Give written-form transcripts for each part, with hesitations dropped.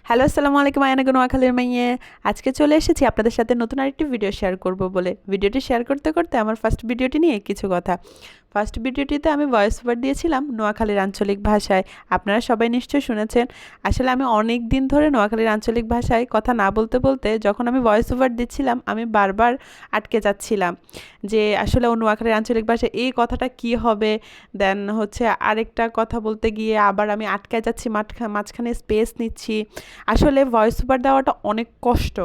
Hello, আসসালামু আলাইকুম। আয়না নোয়াখালীর মাইয়ে। আজকে চলে এসেছি আপনাদের সাথে নতুন আরেকটি ভিডিও শেয়ার করব বলে। ভিডিওটি শেয়ার করতে করতে আমার ফার্স্ট ভিডিওটি নিয়ে কিছু কথা। ফার্স্ট ভিডিওটিতে আমি ভয়েস ওভার দিয়েছিলাম নোয়াখালীর আঞ্চলিক ভাষায়। আপনারা সবাই নিশ্চয়ই শুনেছেন। আসলে আমি অনেক দিন ধরে নোয়াখালীর আঞ্চলিক ভাষায় কথা না বলতে বলতে যখন আমি ভয়েস ওভার দিচ্ছিলাম আমি বারবার আটকে যাচ্ছিলাম যে আসলে ও নোয়াখালীর আঞ্চলিক ভাষায় এই কথাটা কি হবে। দেন হচ্ছে আরেকটা কথা বলতে গিয়ে আবার আমি আটকায় যাচ্ছি, মাঝখানে স্পেস নিচ্ছি। আসলে ভয়েস ওভার দেওয়াটা অনেক কষ্ট।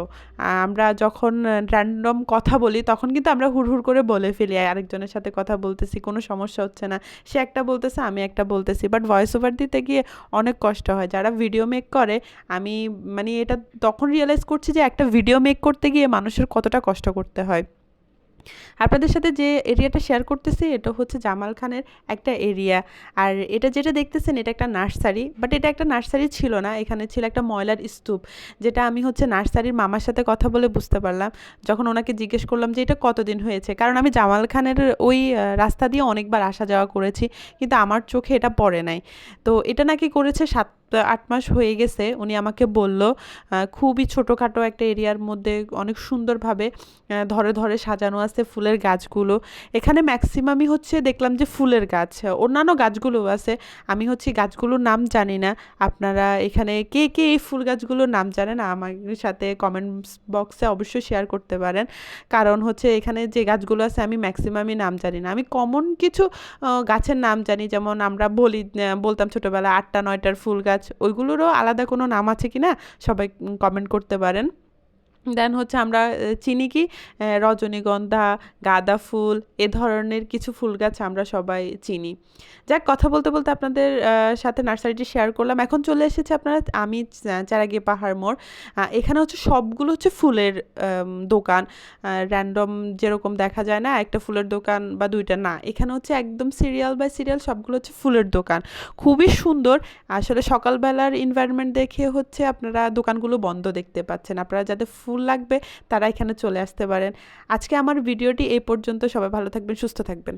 আমরা যখন র্যান্ডম কথা বলি তখন কিন্তু আমরা হুড়হুড় করে বলে ফেলি, আরেকজনের সাথে কথা বলতেছি, কোনো সমস্যা হচ্ছে না, সে একটা বলতেছে আমি একটা বলতেছি, বাট ভয়েস ওভার দিতে গিয়ে অনেক কষ্ট হয়। যারা ভিডিও মেক করে, আমি মানে এটা তখন রিয়েলাইজ করছি যে একটা ভিডিও মেক করতে গিয়ে মানুষের কতটা কষ্ট করতে হয়। আপনাদের সাথে যে এরিয়াটা শেয়ার করতেছি এটা হচ্ছে জামাল খানের একটা এরিয়া। আর এটা যেটা দেখতেছেন এটা একটা নার্সারি, বাট এটা একটা নার্সারি ছিল না, এখানে ছিল একটা ময়লার স্তূপ, যেটা আমি হচ্ছে নার্সারির মামার সাথে কথা বলে বুঝতে পারলাম। যখন ওনাকে জিজ্ঞেস করলাম যে এটা কতদিন হয়েছে, কারণ আমি জামাল খানের ওই রাস্তা দিয়ে অনেকবার আসা যাওয়া করেছি, কিন্তু আমার চোখে এটা পড়ে নাই। তো এটা নাকি করেছে 7-8 মাস হয়ে গেছে। উনি আমাকে বলল খুবই ছোটোখাটো একটা এরিয়ার মধ্যে অনেক সুন্দরভাবে ধরে ধরে সাজানো আছে ফুলের গাছগুলো। এখানে ম্যাক্সিমামই হচ্ছে দেখলাম যে ফুলের গাছ, অন্যান্য গাছগুলোও আছে। আমি হচ্ছে গাছগুলোর নাম জানি না। আপনারা এখানে কে কে এই ফুল গাছগুলোর নাম জানেন আমার সাথে কমেন্টস বক্সে অবশ্যই শেয়ার করতে পারেন। কারণ হচ্ছে এখানে যে গাছগুলো আছে আমি ম্যাক্সিমামই নাম জানি না। আমি কমন কিছু গাছের নাম জানি, যেমন আমরা বলতাম ছোটোবেলায় 8টা 9টার ফুল গাছ, ওইগুলোরও আলাদা কোনো নাম আছে কি না সবাই কমেন্ট করতে পারেন। দেন হচ্ছে আমরা চিনি কি রজনীগন্ধা, গাঁদা ফুল, এ ধরনের কিছু ফুল গাছ আমরা সবাই চিনি। যাক, কথা বলতে বলতে আপনাদের সাথে নার্সারিটি শেয়ার করলাম। এখন চলে এসেছে আপনারা আমি চারাগিয়ে পাহাড় মোড়। এখানে হচ্ছে সবগুলো হচ্ছে ফুলের দোকান। র্যান্ডম যেরকম দেখা যায় না একটা ফুলের দোকান বা দুইটা, না, এখানে হচ্ছে একদম সিরিয়াল বাই সিরিয়াল সবগুলো হচ্ছে ফুলের দোকান। খুবই সুন্দর। আসলে সকালবেলার এনভায়রনমেন্ট দেখে হচ্ছে আপনারা দোকানগুলো বন্ধ দেখতে পাচ্ছেন। আপনারা যাদের ফুল লাগবে তারা এখানে চলে আসতে পারেন। আজকে আমার ভিডিওটি এই পর্যন্ত। সবাই ভালো থাকবেন, সুস্থ থাকবেন।